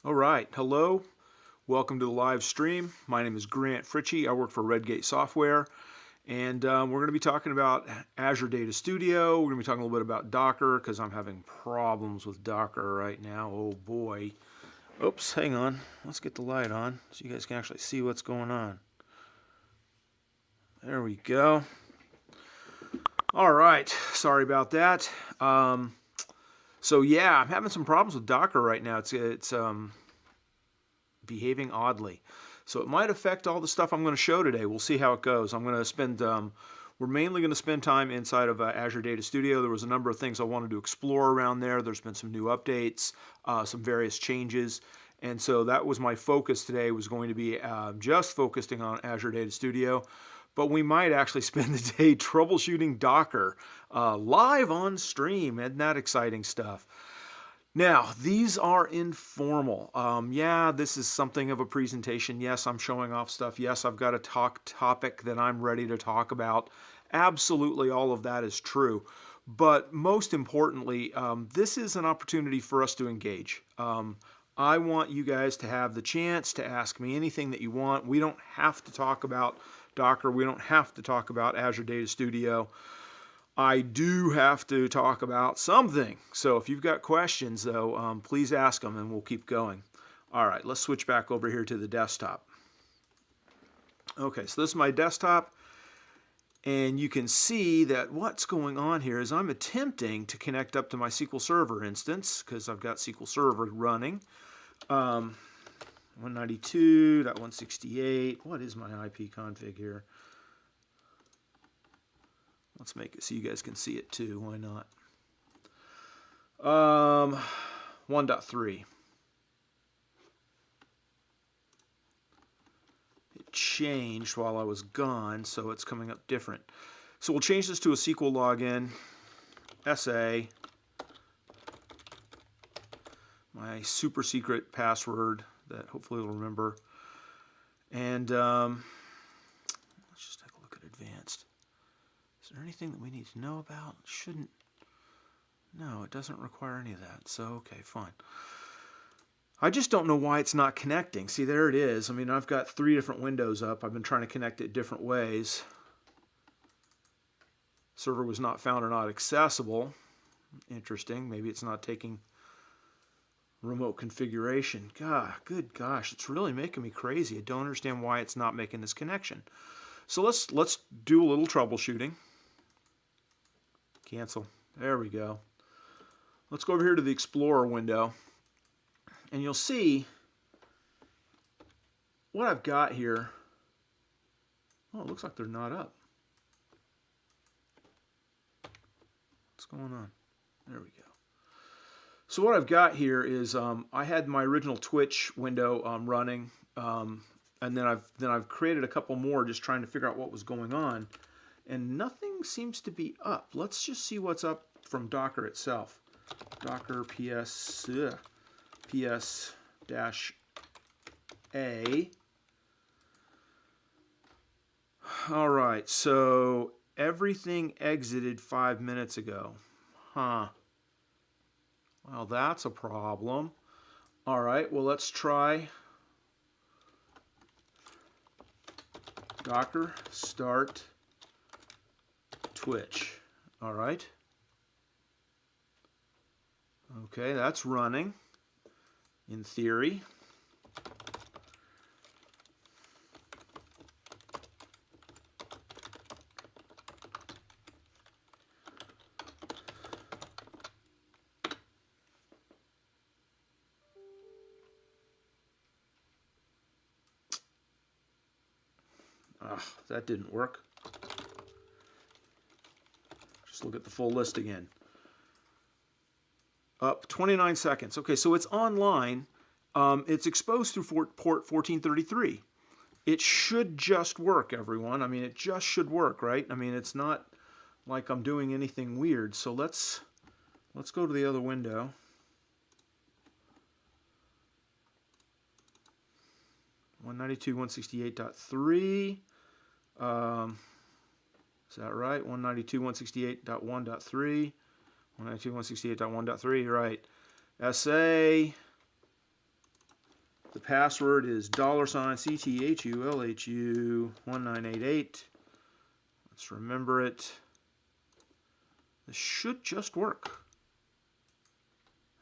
All right, hello. Welcome to the live stream. My name is Grant Fritchey. I work for Redgate Software, and we're going to be talking about Azure Data Studio. We're going to be talking a little bit about Docker because I'm having problems with Docker right now. Oh boy. Oops, hang on. Let's get the light on so you guys can actually see what's going on. There we go. All right, sorry about that. So yeah, I'm having some problems with Docker right now. It's behaving oddly. So it might affect all the stuff I'm going to show today. We'll see how it goes. I'm going to spend, we're mainly going to spend time inside of Azure Data Studio. There was a number of things I wanted to explore around there. There's been some new updates, some various changes. And so that was my focus today, was going to be just focusing on Azure Data Studio. But we might actually spend the day troubleshooting Docker live on stream. Isn't that exciting stuff? Now, these are informal. Yeah, this is something of a presentation. Yes, I'm showing off stuff. Yes, I've got a topic that I'm ready to talk about. Absolutely, all of that is true. But most importantly, this is an opportunity for us to engage. I want you guys to have the chance to ask me anything that you want. We don't have to talk about Docker. We don't have to talk about Azure Data Studio. I do have to talk about something. So if you've got questions, though, please ask them and we'll keep going. All right, let's switch back over here to the desktop. Okay, so this is my desktop. And you can see that what's going on here is I'm attempting to connect up to my SQL Server instance because I've got SQL Server running. 192.168. What is my IP config here? Let's make it so you guys can see it too. Why not? 1.3. It changed while I was gone, so it's coming up different. So we'll change this to a SQL login. SA. My super secret password that hopefully you'll remember. And let's just take a look at advanced. Is there anything that we need to know about? Shouldn't. No, it doesn't require any of that. So, okay, fine. I just don't know why it's not connecting. See, there it is. I mean, I've got 3 different windows up. I've been trying to connect it different ways. Server was not found or not accessible. Interesting. Maybe it's not taking remote configuration. God, good gosh, it's really making me crazy. I don't understand why it's not making this connection. So let's do a little troubleshooting. Cancel. There we go. Let's go over here to the Explorer window, and you'll see what I've got here. Oh, it looks like they're not up. What's going on? There we go. So what I've got here is I had my original Twitch window running, and then I've created a couple more just trying to figure out what was going on, and nothing seems to be up. Let's just see what's up from Docker itself. Docker ps-a. All right, so everything exited 5 minutes ago. Huh. Well, that's a problem. All right, well, let's try Docker start Twitch. All right. Okay, that's running in theory. That didn't work. Just look at the full list again. Up 29 seconds. Okay, so it's online. It's exposed through port 1433. It should just work, everyone. I mean, it just should work, right? I mean, it's not like I'm doing anything weird. So let's go to the other window. (192.168.3). Is that right? 192.168.1.3. 192.168.1.3, right. SA. The password is $CTHULHU1988. Let's remember it. This should just work.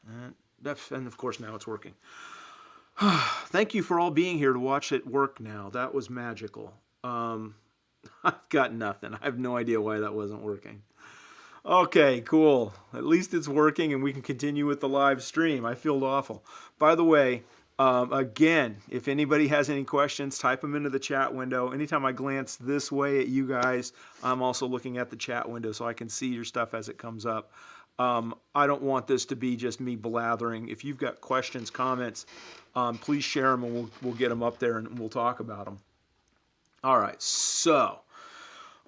And of course now it's working. Thank you for all being here to watch it work now. That was magical. I've got nothing. I have no idea why that wasn't working. Okay, cool. At least it's working and we can continue with the live stream. I feel awful. By the way, again, if anybody has any questions, type them into the chat window. Anytime I glance this way at you guys, I'm also looking at the chat window so I can see your stuff as it comes up. I don't want this to be just me blathering. If you've got questions, comments, please share them and we'll get them up there and we'll talk about them. All right, so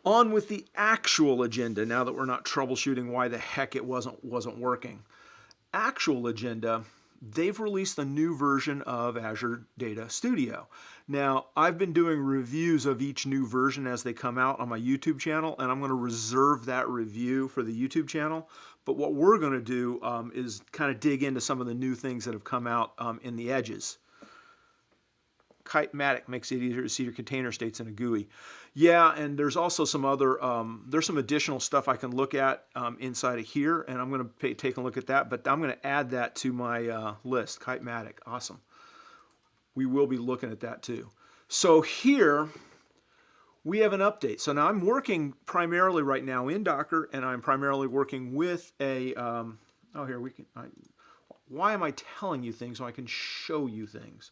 on with the actual agenda now that we're not troubleshooting why the heck it wasn't working. Actual agenda, they've released a new version of Azure Data Studio. Now, I've been doing reviews of each new version as they come out on my YouTube channel, and I'm going to reserve that review for the YouTube channel. But what we're going to do is kind of dig into some of the new things that have come out in the edges. Kitematic makes it easier to see your container states in a GUI. Yeah, and there's also some other, there's some additional stuff I can look at inside of here, and I'm going to take a look at that, but I'm going to add that to my list. Kitematic, awesome. We will be looking at that too. So here, we have an update. So now I'm working primarily right now in Docker, and I'm primarily working with a, why am I telling you things so I can show you things?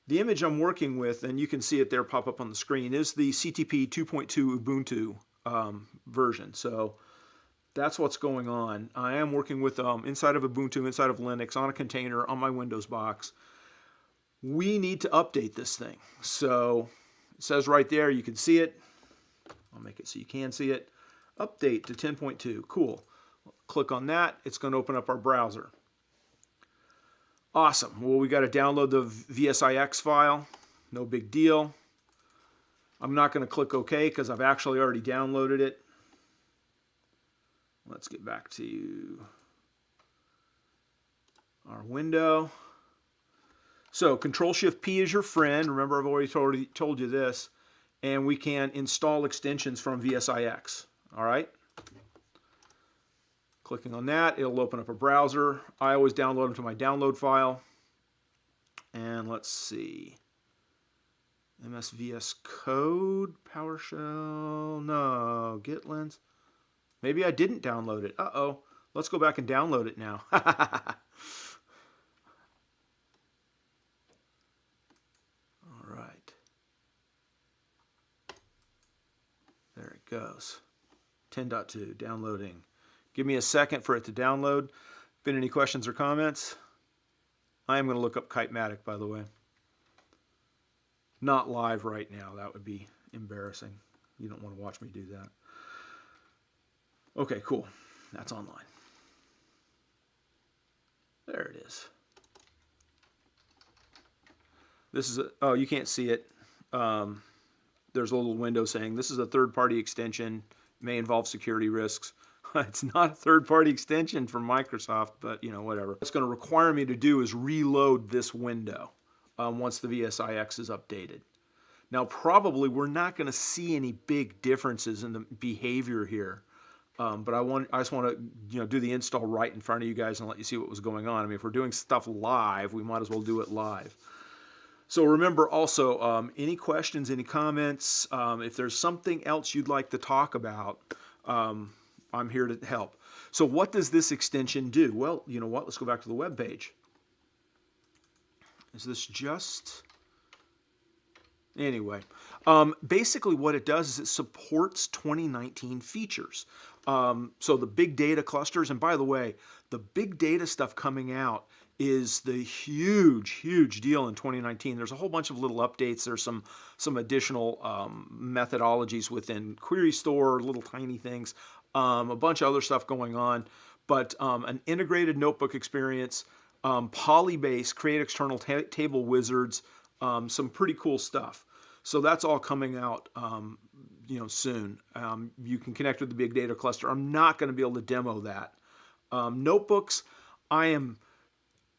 The image I'm working with, and you can see it there pop up on the screen, is the CTP 2.2 Ubuntu version. So that's what's going on. I am working with inside of Ubuntu, inside of Linux, on a container, on my Windows box. We need to update this thing. So it says right there, you can see it. I'll make it so you can see it. Update to 10.2. Cool. Click on that. It's going to open up our browser. Awesome. Well, we got to download the VSIX file. No big deal. I'm not going to click OK because I've actually already downloaded it. Let's get back to our window. So Control-Shift-P is your friend. Remember, I've already told you this. And we can install extensions from VSIX. All right. Clicking on that, it'll open up a browser. I always download them to my download file. And let's see. MSVS Code, PowerShell, no, GitLens. Maybe I didn't download it. Uh-oh. Let's go back and download it now. All right. There it goes. 10.2, downloading. Give me a second for it to download. Been any questions or comments? I am going to look up Kitematic, by the way. Not live right now. That would be embarrassing. You don't want to watch me do that. Okay, cool. That's online. There it is. This is oh, you can't see it. There's a little window saying this is a third-party extension, may involve security risks. It's not a third-party extension from Microsoft, but, you know, whatever. What's going to require me to do is reload this window once the VSIX is updated. Now, probably we're not going to see any big differences in the behavior here, but I just want to, do the install right in front of you guys and let you see what was going on. I mean, if we're doing stuff live, we might as well do it live. So remember also, any questions, any comments, if there's something else you'd like to talk about, I'm here to help. So what does this extension do? Well, you know what? Let's go back to the web page. Is this just... Anyway, basically what it does is it supports 2019 features. So the big data clusters, and by the way, the big data stuff coming out is the huge deal in 2019. There's a whole bunch of little updates. There's some additional methodologies within Query Store, little tiny things, a bunch of other stuff going on, but an integrated notebook experience, Polybase, create external table wizards, some pretty cool stuff. So that's all coming out, soon. You can connect with the big data cluster. I'm not going to be able to demo that. Notebooks, I am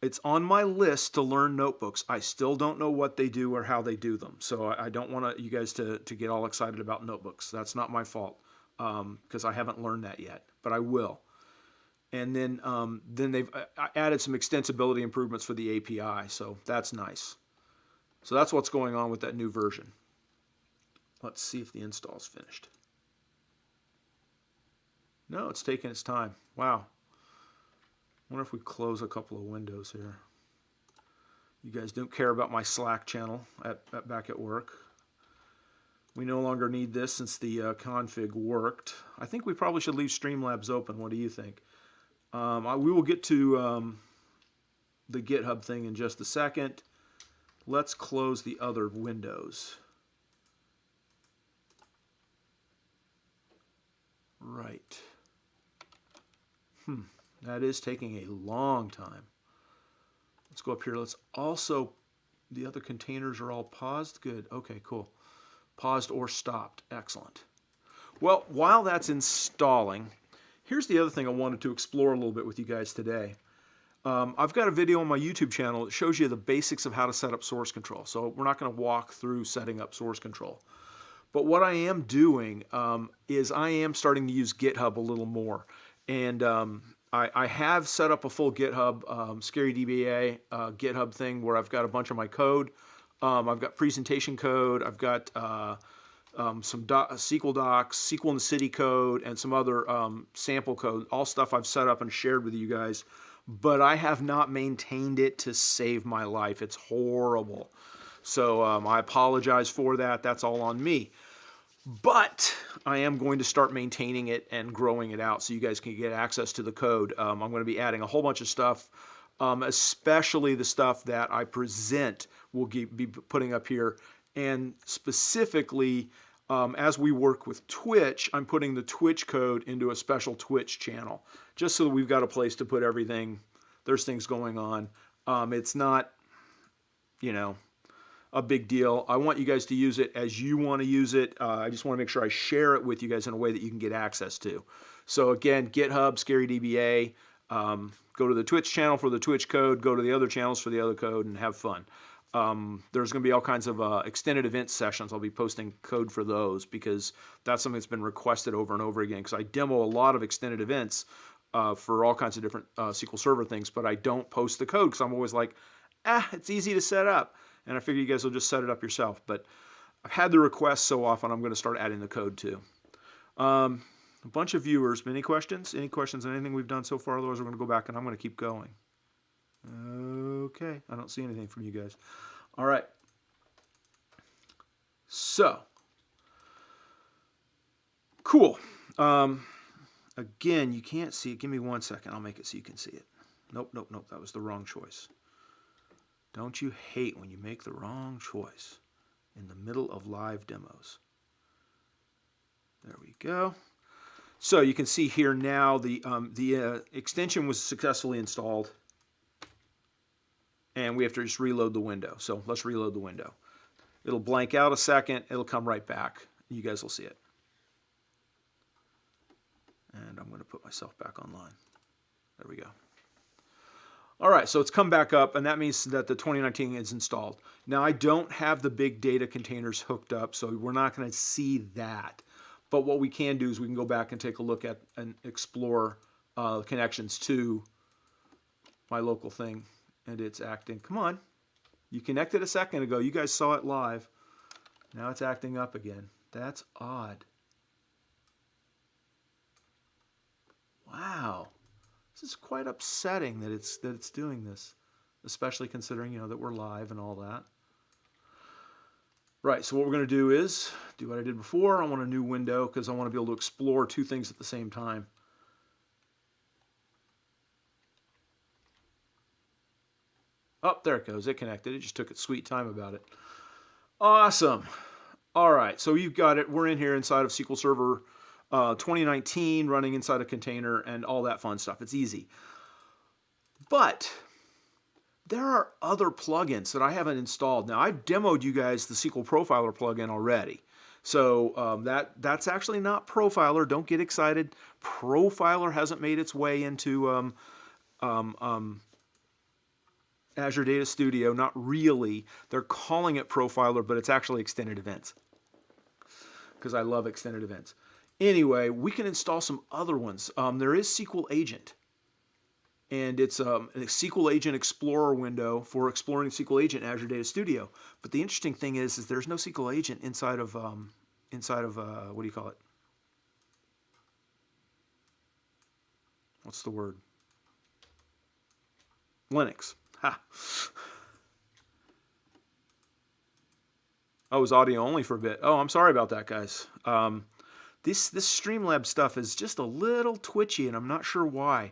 It's on my list to learn notebooks. I still don't know what they do or how they do them. So I don't want you guys to get all excited about notebooks. That's not my fault because I haven't learned that yet, but I will. And then they've added some extensibility improvements for the API, so that's nice. So that's what's going on with that new version. Let's see if the install's finished. No, it's taking its time. Wow. I wonder if we close a couple of windows here. You guys don't care about my Slack channel back at work. We no longer need this since the config worked. I think we probably should leave Streamlabs open. What do you think? We will get to the GitHub thing in just a second. Let's close the other windows. Right. That is taking a long time. Let's go up here. Let's also, the other containers are all paused. Good. Okay, cool. Paused or stopped. Excellent. Well, while that's installing, here's the other thing I wanted to explore a little bit with you guys today. I've got a video on my YouTube channel that shows you the basics of how to set up source control. So we're not going to walk through setting up source control. But what I am doing is I am starting to use GitHub a little more. And I have set up a full GitHub, ScaryDBA GitHub thing where I've got a bunch of my code. I've got presentation code. I've got some SQL docs, SQL in the City code, and some other sample code, all stuff I've set up and shared with you guys. But I have not maintained it to save my life. It's horrible. So I apologize for that. That's all on me. But I am going to start maintaining it and growing it out so you guys can get access to the code. I'm going to be adding a whole bunch of stuff, especially the stuff that I present will be putting up here. And specifically, as we work with Twitch, I'm putting the Twitch code into a special Twitch channel, just so that we've got a place to put everything. There's things going on. It's not, a big deal. I want you guys to use it as you want to use it. I just want to make sure I share it with you guys in a way that you can get access to. So again, GitHub, ScaryDBA, go to the Twitch channel for the Twitch code, go to the other channels for the other code, and have fun. There's going to be all kinds of extended event sessions. I'll be posting code for those because that's something that's been requested over and over again, because I demo a lot of extended events for all kinds of different SQL Server things, but I don't post the code because I'm always like, it's easy to set up. And I figure you guys will just set it up yourself. But I've had the requests so often, I'm going to start adding the code too. A bunch of viewers. Any questions? Any questions on anything we've done so far? Otherwise, we're going to go back and I'm going to keep going. Okay. I don't see anything from you guys. All right. So, cool. Again, you can't see it. Give me 1 second. I'll make it so you can see it. Nope. That was the wrong choice. Don't you hate when you make the wrong choice in the middle of live demos? There we go. So you can see here now the extension was successfully installed, and we have to just reload the window. So let's reload the window. It'll blank out a second. It'll come right back. You guys will see it. And I'm going to put myself back online. There we go. All right, so it's come back up, and that means that the 2019 is installed. Now, I don't have the big data containers hooked up, so we're not going to see that. But what we can do is we can go back and take a look at and explore connections to my local thing, and it's acting. Come on. You connected a second ago. You guys saw it live. Now it's acting up again. That's odd. Wow. This is quite upsetting that it's doing this, especially considering that we're live and all that. Right, so what we're going to do is do what I did before. I want a new window because I want to be able to explore two things at the same time. Oh, there it goes. It connected. It just took its sweet time about it. Awesome. All right, so you've got it. We're in here inside of SQL Server 2019, running inside a container and all that fun stuff. It's easy. But there are other plugins that I haven't installed. Now, I've demoed you guys the SQL Profiler plugin already. So that's actually not Profiler. Don't get excited. Profiler hasn't made its way into Azure Data Studio. Not really. They're calling it Profiler, but it's actually Extended Events, because I love extended events. Anyway, we can install some other ones. There is SQL Agent, and it's a SQL Agent Explorer window for exploring SQL Agent in Azure Data Studio. But the interesting thing is there's no SQL Agent inside of what do you call it? What's the word? Linux. Ha. Oh, it was audio only for a bit. Oh, I'm sorry about that, guys. This Streamlabs stuff is just a little twitchy, and I'm not sure why.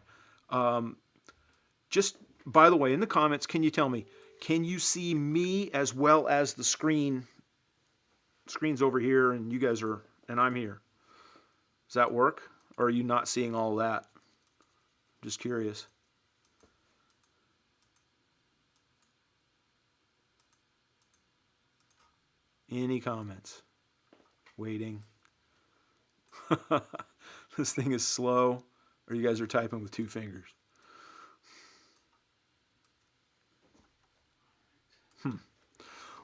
Just, by the way, in the comments, can you tell me, can you see me as well as the screen? Screen's over here, and you guys are, and I'm here. Does that work? Or are you not seeing all that? Just curious. Any comments? Waiting. This thing is slow, or you guys are typing with 2 fingers.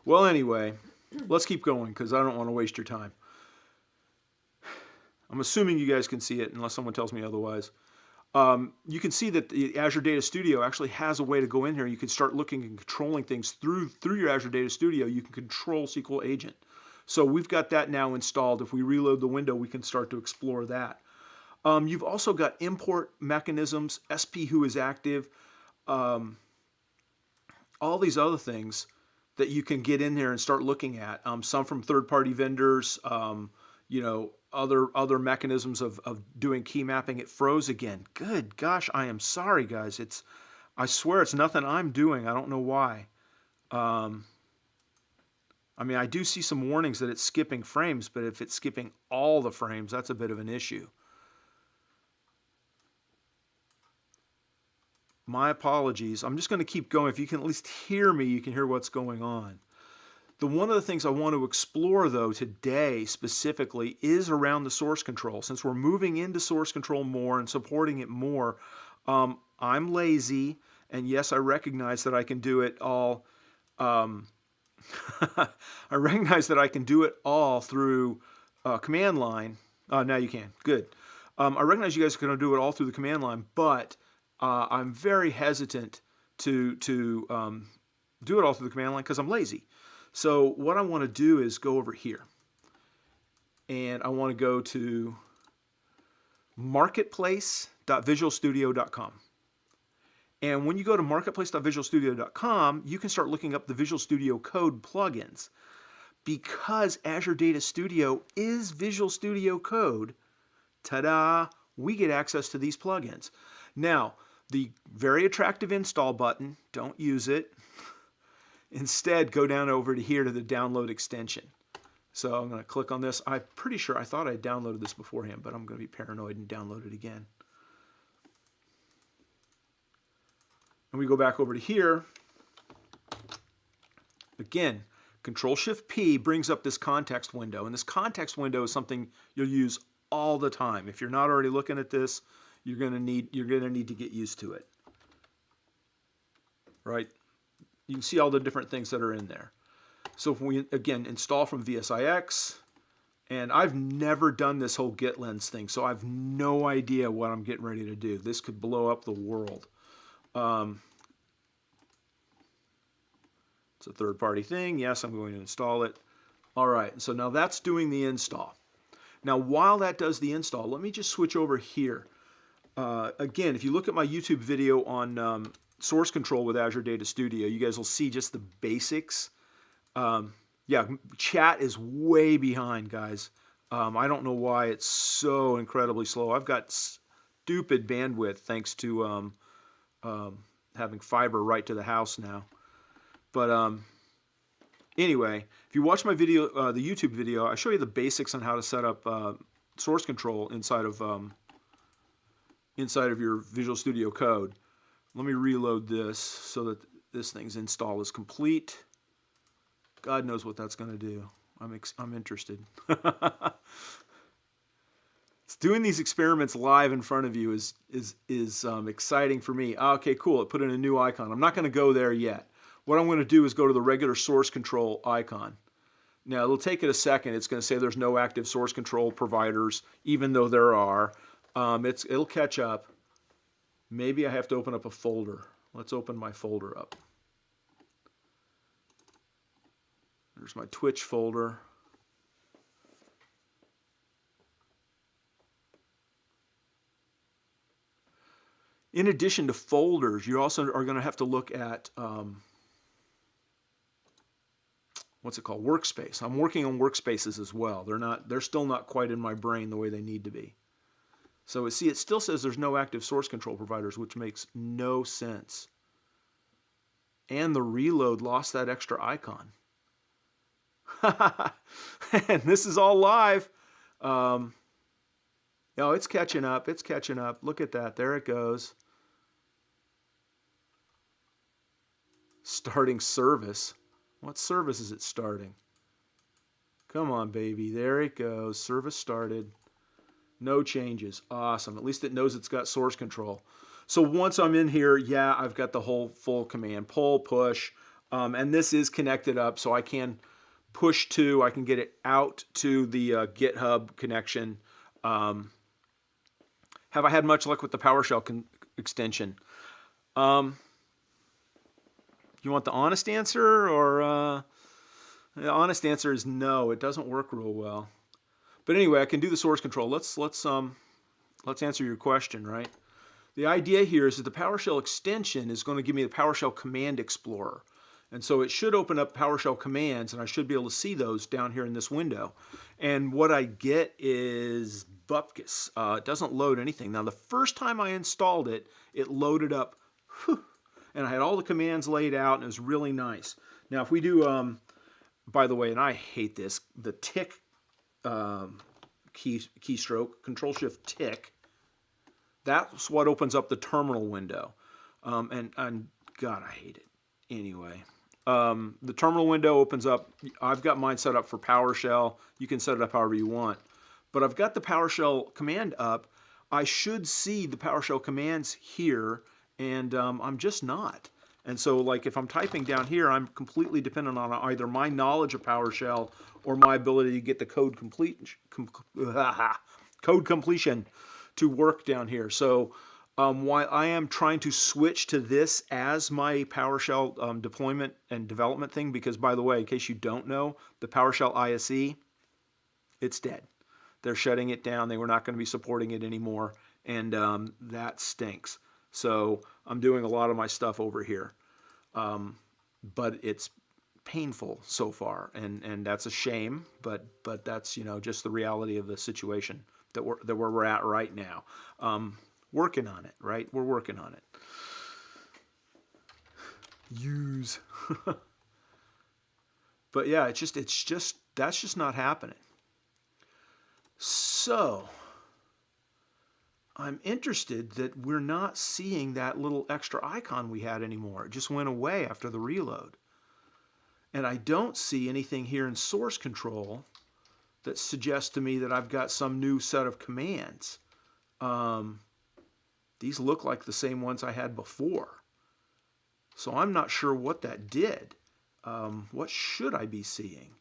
Well, anyway, let's keep going because I don't want to waste your time. I'm assuming you guys can see it unless someone tells me otherwise. You can see that the Azure Data Studio actually has a way to go in here. You can start looking and controlling things through your Azure Data Studio. You can control SQL Agent. So we've got that now installed. If we reload the window, we can start to explore that. You've also got import mechanisms, SP who is active, all these other things that you can get in there and start looking at. Some from third-party vendors, you know, other mechanisms of doing key mapping. It froze again. Good gosh, I am sorry, guys. I swear it's nothing I'm doing. I don't know why. I mean, I do see some warnings that it's skipping frames, but if it's skipping all the frames, that's a bit of an issue. My apologies. I'm just going to keep going. If you can at least hear me, you can hear what's going on. One of the things I want to explore, though, today specifically is around the source control. Since we're moving into source control more and supporting it more, I'm lazy, and yes, I recognize that I can do it all. I recognize that I can do it all through command line. Now you can. Good. I recognize you guys are going to do it all through the command line, but I'm very hesitant to do it all through the command line because I'm lazy. So what I want to do is go over here, and I want to go to marketplace.visualstudio.com. And when you go to marketplace.visualstudio.com, you can start looking up the Visual Studio Code plugins. Because Azure Data Studio is Visual Studio Code, ta-da, we get access to these plugins. Now, the very attractive install button, don't use it. Instead, go down over to here to the download extension. So I'm going to click on this. I'm pretty sure I thought I downloaded this beforehand, but I'm going to be paranoid and download it again. And we go back over to here. Again, Control-Shift-P brings up this context window. And this context window is something you'll use all the time. If you're not already looking at this, you're going to need to get used to it. Right? You can see all the different things that are in there. So if we, again, install from VSIX, and I've never done this whole git lens thing, so I have no idea what I'm getting ready to do. This could blow up the world. It's a third-party thing. Yes, I'm going to install it. All right, so now that's doing the install. Now, while that does the install, let me just switch over here. Again, if you look at my YouTube video on source control with Azure Data Studio, you guys will see just the basics. Yeah, chat is way behind, guys. I don't know why it's so incredibly slow. I've got stupid bandwidth thanks to having fiber right to the house now. But anyway, if you watch my video, the YouTube video, I show you the basics on how to set up source control inside of your Visual Studio Code. Let me reload this so that this thing's install is complete. God knows what that's going to do. I'm interested. Doing these experiments live in front of you is exciting for me. Okay, cool. It put in a new icon. I'm not going to go there yet. What I'm going to do is go to the regular source control icon. Now, it'll take it a second. It's going to say there's no active source control providers, even though there are. It'll catch up. Maybe I have to open up a folder. Let's open my folder up. There's my Twitch folder. In addition to folders, you also are going to have to look at what's it called? Workspace. I'm working on workspaces as well. They're still not quite in my brain the way they need to be. So see, it still says there's no active source control providers, which makes no sense. And the reload lost that extra icon. And this is all live. Oh, it's catching up. It's catching up. Look at that. There it goes. Starting service. What service is it starting? Come on, baby. There it goes. Service started. No changes. Awesome. At least it knows it's got source control. So once I'm in here, yeah, I've got the whole full command. Pull, push. And this is connected up, so I can push to, I can get it out to the GitHub connection. Have I had much luck with the PowerShell extension? You want the honest answer, or the honest answer is no. It doesn't work real well. But anyway, I can do the source control. Let's answer your question, right? The idea here is that the PowerShell extension is going to give me the PowerShell Command Explorer. And so it should open up PowerShell commands, and I should be able to see those down here in this window. And what I get is bupkis. It doesn't load anything. Now, the first time I installed it, it loaded up, and I had all the commands laid out, and it was really nice. Now, if we do, by the way, and I hate this, the tick keystroke, Control-Shift-Tick, that's what opens up the terminal window. And God, I hate it. Anyway, the terminal window opens up. I've got mine set up for PowerShell. You can set it up however you want. But I've got the PowerShell command up. I should see the PowerShell commands here, and I'm just not. And so, like, if I'm typing down here, I'm completely dependent on either my knowledge of PowerShell or my ability to get the code completion to work down here. So while I am trying to switch to this as my PowerShell deployment and development thing, because, by the way, in case you don't know, the PowerShell ISE, it's dead. They're shutting it down. They were not going to be supporting it anymore, and that stinks. So I'm doing a lot of my stuff over here, but it's painful so far, and that's a shame. But that's, you know, just the reality of the situation that we're at right now. Working on it, right? We're working on it. Use. But yeah, that's just not happening. So I'm interested that we're not seeing that little extra icon we had anymore. It just went away after the reload. And I don't see anything here in source control that suggests to me that I've got some new set of commands. These look like the same ones I had before. So I'm not sure what that did. What should I be seeing?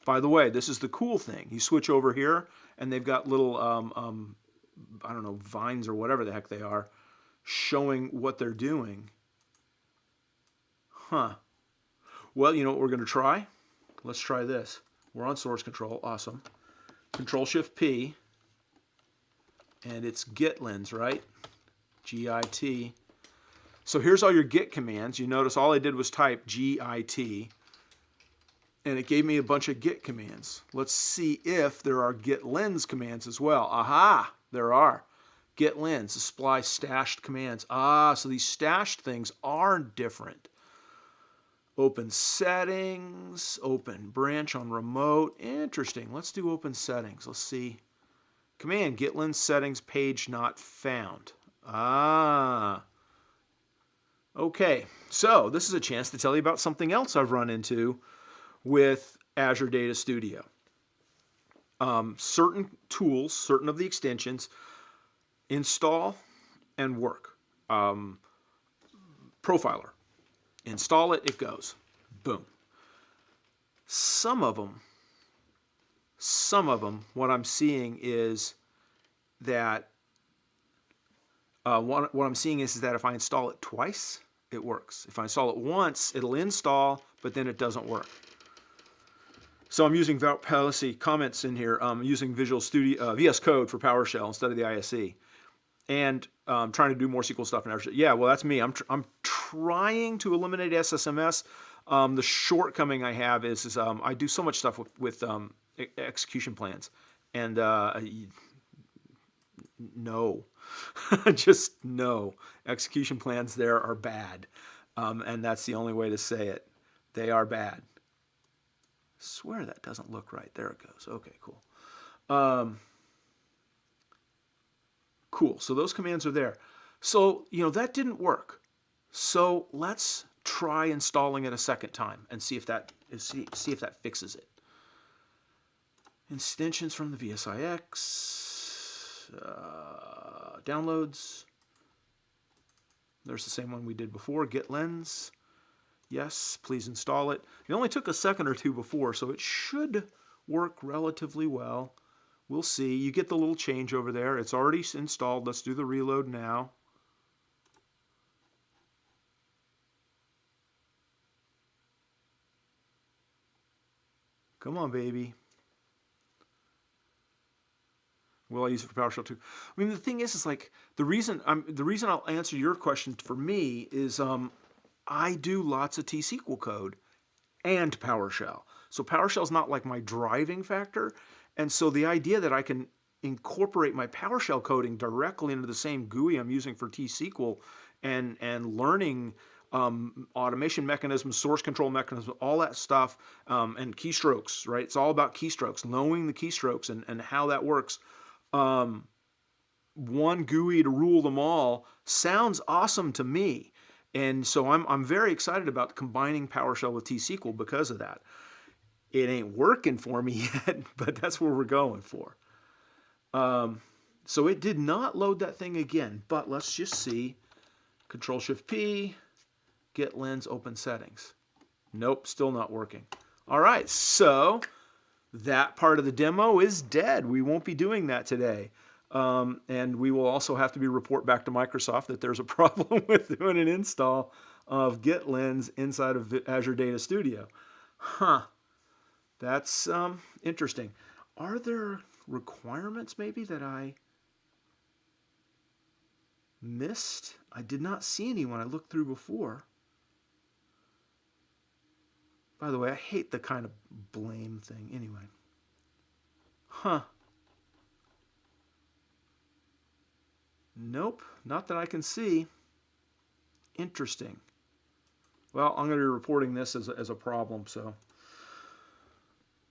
By the way, this is the cool thing. You switch over here, and they've got little, I don't know, vines or whatever the heck they are, showing what they're doing. Well, you know what we're going to try? Let's try this. We're on source control. Awesome. Control-Shift-P, and it's gitlins, right? G-I-T. So here's all your git commands. You notice all I did was type G-I-T, and it gave me a bunch of git commands. Let's see if there are gitlins commands as well. Aha, there are. Gitlins, display stashed commands. So these stashed things are different. Open settings, open branch on remote. Interesting. Let's do open settings. Let's see. Command gitlins settings page not found. Okay. So this is a chance to tell you about something else I've run into with Azure Data Studio. Certain tools, certain of the extensions, install and work. Profiler, install it, it goes. Boom. Some of them, what I'm seeing is that what I'm seeing is that if I install it twice, it works. If I install it once, it'll install, but then it doesn't work. So I'm using policy comments in here. I'm using Visual Studio, VS Code for PowerShell instead of the ISE, and trying to do more SQL stuff in Azure. Yeah, well, that's me. I'm trying to eliminate SSMS. The shortcoming I have is I do so much stuff with execution plans, and no, just no. Execution plans there are bad, and that's the only way to say it. They are bad. I swear that doesn't look right. There it goes. Okay, cool. Cool. So those commands are there. So, that didn't work. So let's try installing it a second time and see if that fixes it. Extensions from the VSIX. Downloads. There's the same one we did before. Git lens. Yes, please install it. It only took a second or two before, so it should work relatively well. We'll see. You get the little change over there. It's already installed. Let's do the reload now. Come on, baby. Will I use it for PowerShell too? I mean, the thing is like the reason I'll answer your question for me is I do lots of T-SQL code and PowerShell. So PowerShell is not like my driving factor. And so the idea that I can incorporate my PowerShell coding directly into the same GUI I'm using for T-SQL and learning automation mechanisms, source control mechanisms, all that stuff, and keystrokes, right? It's all about keystrokes, knowing the keystrokes and how that works. One GUI to rule them all sounds awesome to me. And so I'm very excited about combining PowerShell with T-SQL because of that. It ain't working for me yet, but that's where we're going for. So it did not load that thing again, but let's just see. Control-Shift-P, Git lens, open settings. Nope, still not working. All right, so that part of the demo is dead. We won't be doing that today. And we will also have to report back to Microsoft that there's a problem with doing an install of Git lens inside of Azure Data Studio. Huh. That's interesting. Are there requirements maybe that I missed? I did not see any when I looked through before. By the way, I hate the kind of blame thing. Anyway. Huh. Nope, not that I can see. Interesting. Well, I'm going to be reporting this as a problem, so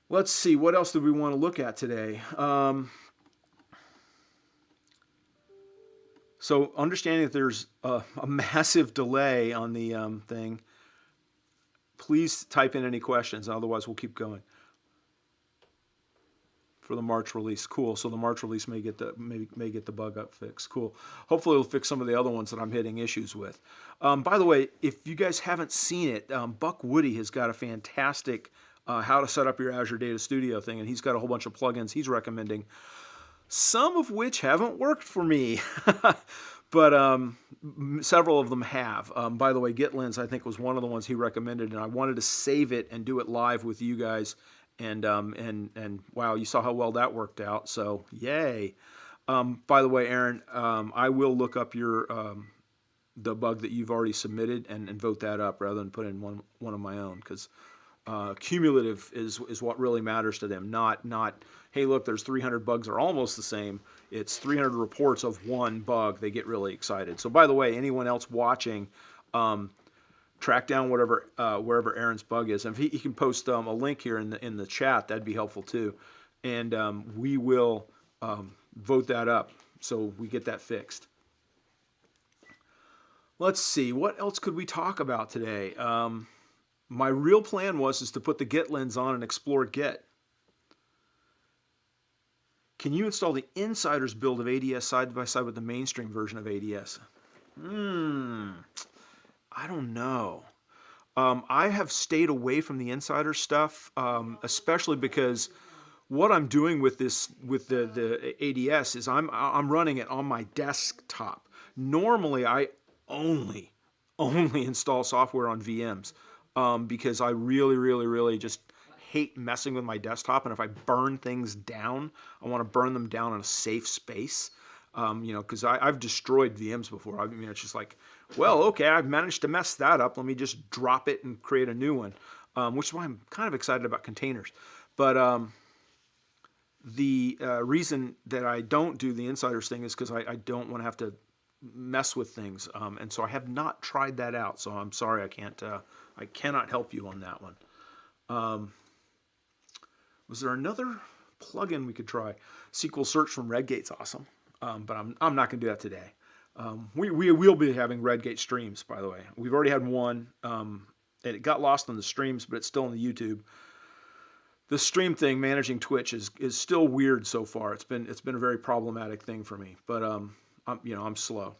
let's see. What else do we want to look at today? So understanding that there's a massive delay on the thing, please type in any questions. Otherwise, we'll keep going. For the March release, cool. So the March release may get the bug up fixed. Cool. Hopefully it'll fix some of the other ones that I'm hitting issues with. By the way, if you guys haven't seen it, Buck Woody has got a fantastic how to set up your Azure Data Studio thing, and he's got a whole bunch of plugins he's recommending, some of which haven't worked for me, but several of them have. By the way, Git lens I think was one of the ones he recommended, and I wanted to save it and do it live with you guys. And wow, you saw how well that worked out. So yay! By the way, Aaron, I will look up your the bug that you've already submitted and vote that up rather than put in one of my own, because cumulative is what really matters to them. Not hey, look, there's 300 bugs are almost the same. It's 300 reports of one bug. They get really excited. So by the way, anyone else watching, track down wherever Aaron's bug is, and if he can post a link here in the chat, that'd be helpful too, and we will vote that up so we get that fixed. Let's see, what else could we talk about today? My real plan is to put the Git lens on and explore Git. Can you install the insider's build of ADS side by side with the mainstream version of ADS? I don't know. I have stayed away from the insider stuff, especially because what I'm doing with the ADS is I'm running it on my desktop. Normally, I only install software on VMs because I really just hate messing with my desktop, and if I burn things down, I want to burn them down in a safe space. Because I've destroyed VMs before. I mean, it's just like, well, okay, I've managed to mess that up. Let me just drop it and create a new one, which is why I'm kind of excited about containers. But the reason that I don't do the insiders thing is because I don't want to have to mess with things, and so I have not tried that out. So I'm sorry, I cannot help you on that one. Was there another plugin we could try? SQL Search from Redgate's awesome, but I'm not going to do that today. We will be having Redgate streams, by the way. We've already had one, and it got lost on the streams, but it's still on the YouTube. The stream thing, managing Twitch, is still weird so far. It's been a very problematic thing for me, but I'm slow.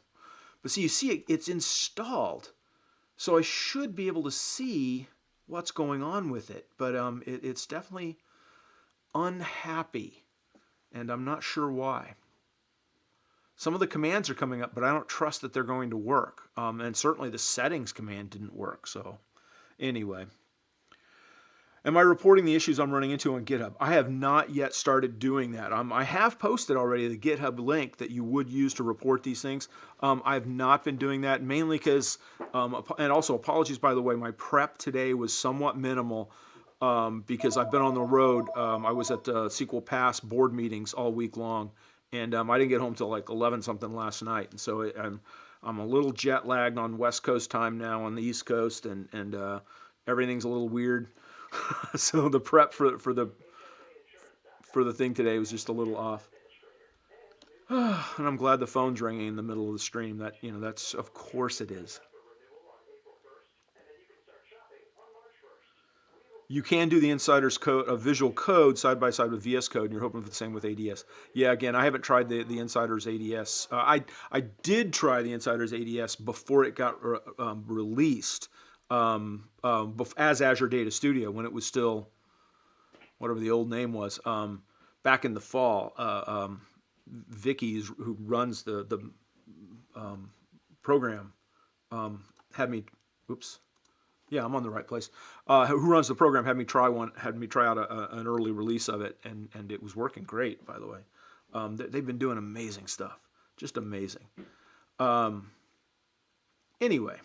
But see, you see it's installed, so I should be able to see what's going on with it. But it's definitely unhappy, and I'm not sure why. Some of the commands are coming up, but I don't trust that they're going to work. And certainly the settings command didn't work. So anyway, am I reporting the issues I'm running into on GitHub? I have not yet started doing that. I have posted already the GitHub link that you would use to report these things. I've not been doing that, mainly because, and also apologies, by the way, my prep today was somewhat minimal. Because I've been on the road. I was at SQL Pass board meetings all week long, and I didn't get home till like 11 something last night. And so I'm a little jet lagged on West Coast time now on the East Coast, and everything's a little weird. So the prep for the thing today was just a little off. And I'm glad the phone's ringing in the middle of the stream. That's of course it is. You can do the insider's code, a visual code, side by side with VS Code, and you're hoping for the same with ADS. Yeah, again, I haven't tried the insider's ADS. I did try the insider's ADS before it got released as Azure Data Studio, when it was still whatever the old name was. Back in the fall, Vicky, who runs the program, had me. Oops. Yeah, I'm on the right place. Who runs the program had me try out an early release of it, and it was working great, by the way. They've been doing amazing stuff, just amazing. Anyway,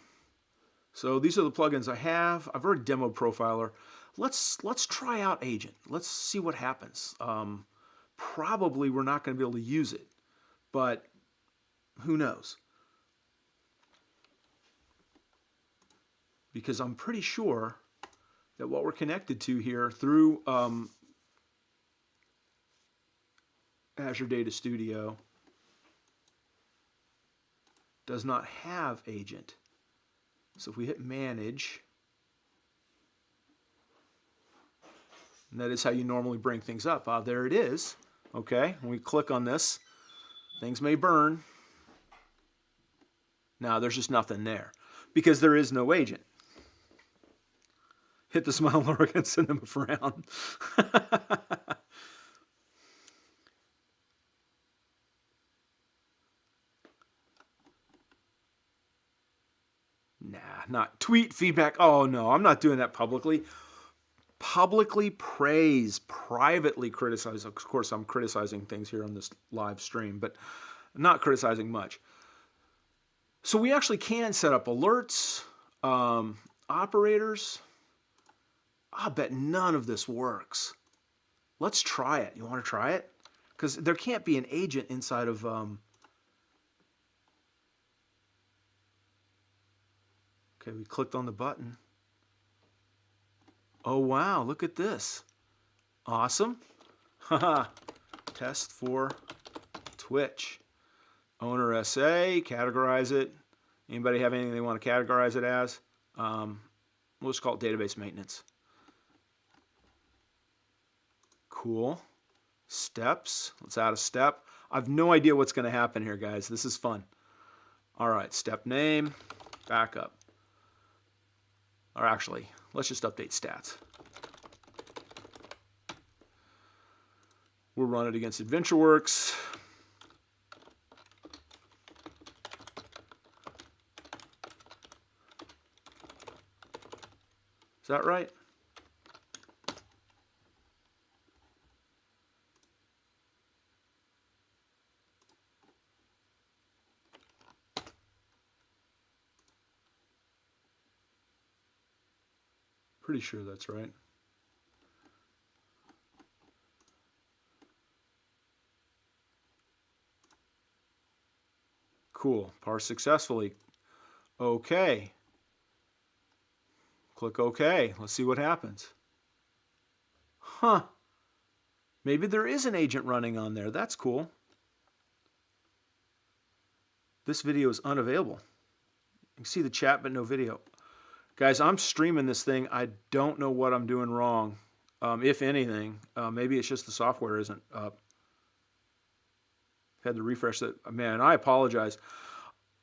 so these are the plugins I have. I've already demoed Profiler. Let's try out Agent. Let's see what happens. Probably we're not going to be able to use it, but who knows? Because I'm pretty sure that what we're connected to here through Azure Data Studio does not have Agent. So if we hit Manage, and that is how you normally bring things up. There it is. Okay, when we click on this, things may burn. Now there's just nothing there because there is no agent. Hit the smile look and send them a frown. Nah, not tweet feedback. Oh no, I'm not doing that publicly. Publicly praise, privately criticize. Of course, I'm criticizing things here on this live stream, but not criticizing much. So we actually can set up alerts, operators. I bet none of this works. Let's try it. You want to try it? Because there can't be an agent inside of... Okay, we clicked on the button. Oh, wow, look at this. Awesome. Haha. Test for Twitch. Owner SA, categorize it. Anybody have anything they want to categorize it as? We'll just call it database maintenance. Cool. Steps. Let's add a step. I have no idea what's going to happen here, guys. This is fun. All right, step name, backup. Or actually, let's just update stats. We'll run it against AdventureWorks. Is that right? Pretty sure that's right. Cool. Parse successfully. Okay. Click OK. Let's see what happens. Huh. Maybe there is an agent running on there. That's cool. This video is unavailable. You can see the chat, but no video. Guys, I'm streaming this thing. I don't know what I'm doing wrong, if anything. Maybe it's just the software isn't up. Had to refresh that. Man, I apologize.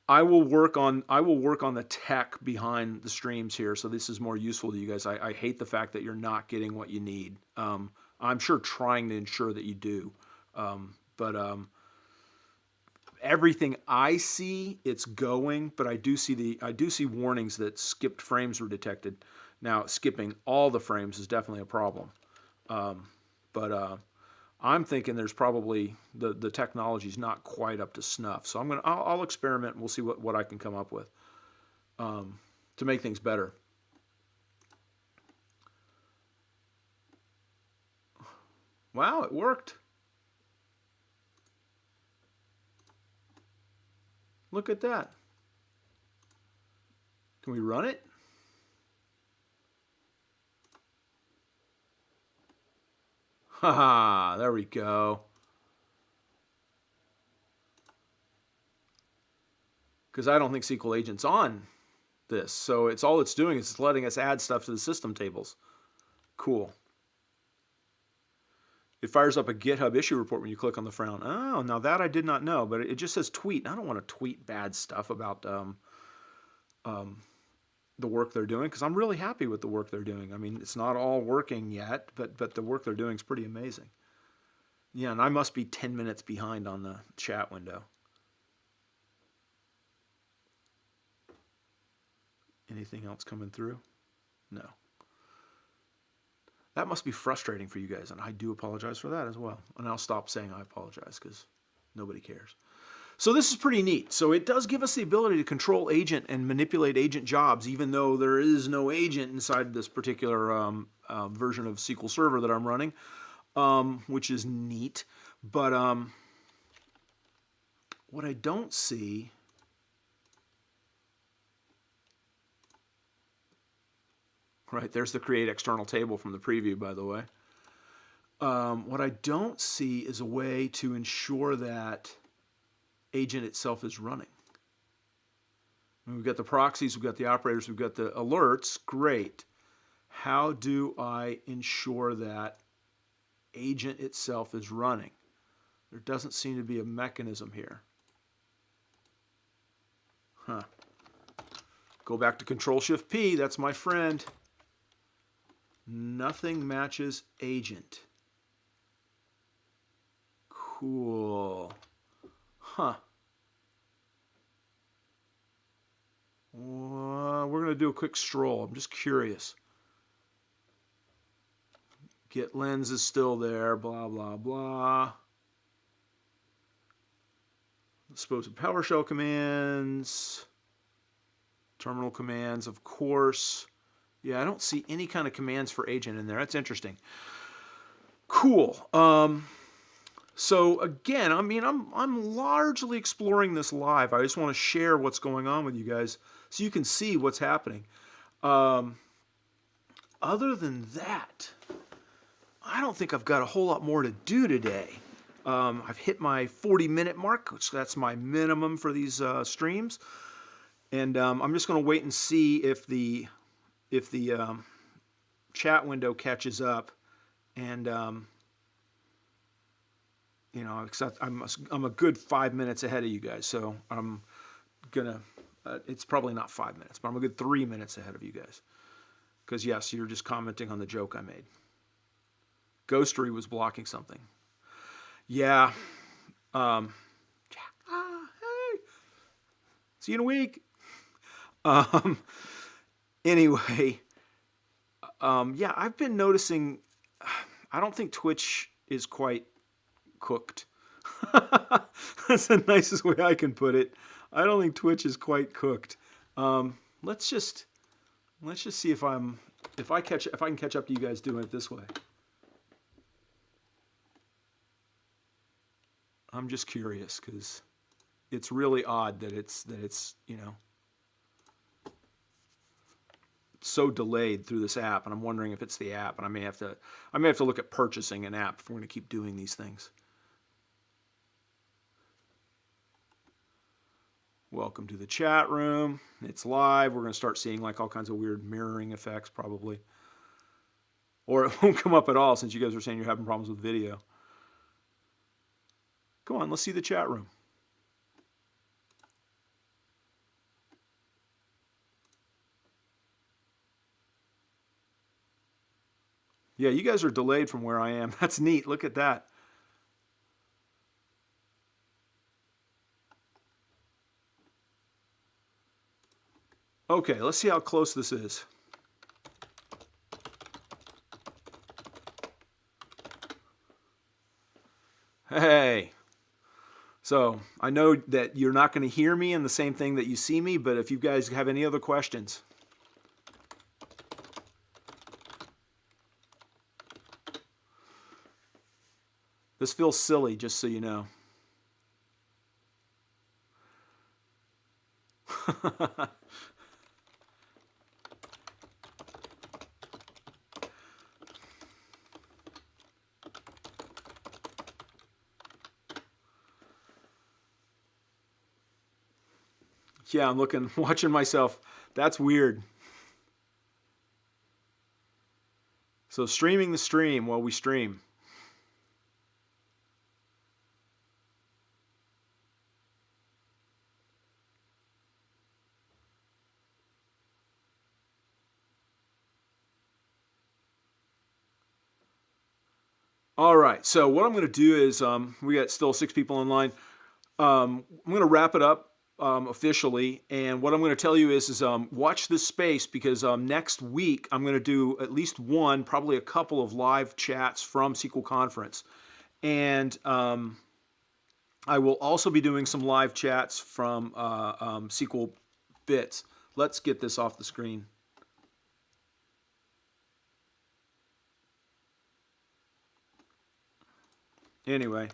I will work on the tech behind the streams here, so this is more useful to you guys. I hate the fact that you're not getting what you need. I'm sure trying to ensure that you do, but everything I see, it's going, but I do see warnings that skipped frames were detected. Now, skipping all the frames is definitely a problem, but I'm thinking there's probably the technology's not quite up to snuff. So I'll experiment and we'll see what I can come up with to make things better. Wow, it worked. Look at that. Can we run it? Haha, there we go. Because I don't think SQL Agent's on this. So all it's doing is it's letting us add stuff to the system tables. Cool. It fires up a GitHub issue report when you click on the frown. Oh, now that I did not know, but it just says tweet. I don't want to tweet bad stuff about the work they're doing, because I'm really happy with the work they're doing. I mean, it's not all working yet, but the work they're doing is pretty amazing. Yeah, and I must be 10 minutes behind on the chat window. Anything else coming through? No. That must be frustrating for you guys, and I do apologize for that as well. And I'll stop saying I apologize because nobody cares. So this is pretty neat. So it does give us the ability to control agent and manipulate agent jobs, even though there is no agent inside this particular version of SQL Server that I'm running, which is neat. But what I don't see... Right, there's the create external table from the preview, by the way. What I don't see is a way to ensure that agent itself is running. We've got the proxies, we've got the operators, we've got the alerts. Great. How do I ensure that agent itself is running? There doesn't seem to be a mechanism here. Huh. Go back to Control-Shift-P, that's my friend. Nothing matches agent. Cool. Huh. Well, we're going to do a quick stroll. I'm just curious. Get lens is still there, blah, blah, blah. Suppose PowerShell commands. Terminal commands, of course. Yeah, I don't see any kind of commands for agent in there. That's interesting. Cool. So again, I mean, I'm largely exploring this live. I just want to share what's going on with you guys so you can see what's happening. Other than that, I don't think I've got a whole lot more to do today. I've hit my 40-minute mark, which that's my minimum for these streams. And I'm just going to wait and see if if the chat window catches up, and you know, except I'm a good 5 minutes ahead of you guys, so I'm gonna. It's probably not 5 minutes, but I'm a good 3 minutes ahead of you guys. Because yes, you're just commenting on the joke I made. Ghostery was blocking something. Yeah. Hey. See you in a week. Anyway, yeah, I've been noticing. I don't think Twitch is quite cooked. That's the nicest way I can put it. I don't think Twitch is quite cooked. Let's just see if I can catch up to you guys doing it this way. I'm just curious because it's really odd that it's you know, so delayed through this app, and I'm wondering if it's the app, and I may have to look at purchasing an app if we're going to keep doing these things. Welcome to the chat room. It's live. We're going to start seeing like all kinds of weird mirroring effects probably. Or it won't come up at all since you guys are saying you're having problems with video. Come on, let's see the chat room. Yeah, you guys are delayed from where I am. That's neat. Look at that. Okay, let's see how close this is. Hey. So I know that you're not going to hear me in the same thing that you see me, but if you guys have any other questions. This feels silly, just so you know. Yeah, I'm watching myself. That's weird. So streaming the stream while we stream. All right, so what I'm going to do is, we got still 6 people online. I'm going to wrap it up officially, and what I'm going to tell you is watch this space, because next week I'm going to do at least one, probably a couple of live chats from SQL Conference, and I will also be doing some live chats from SQL Bits. Let's get this off the screen. Anyway.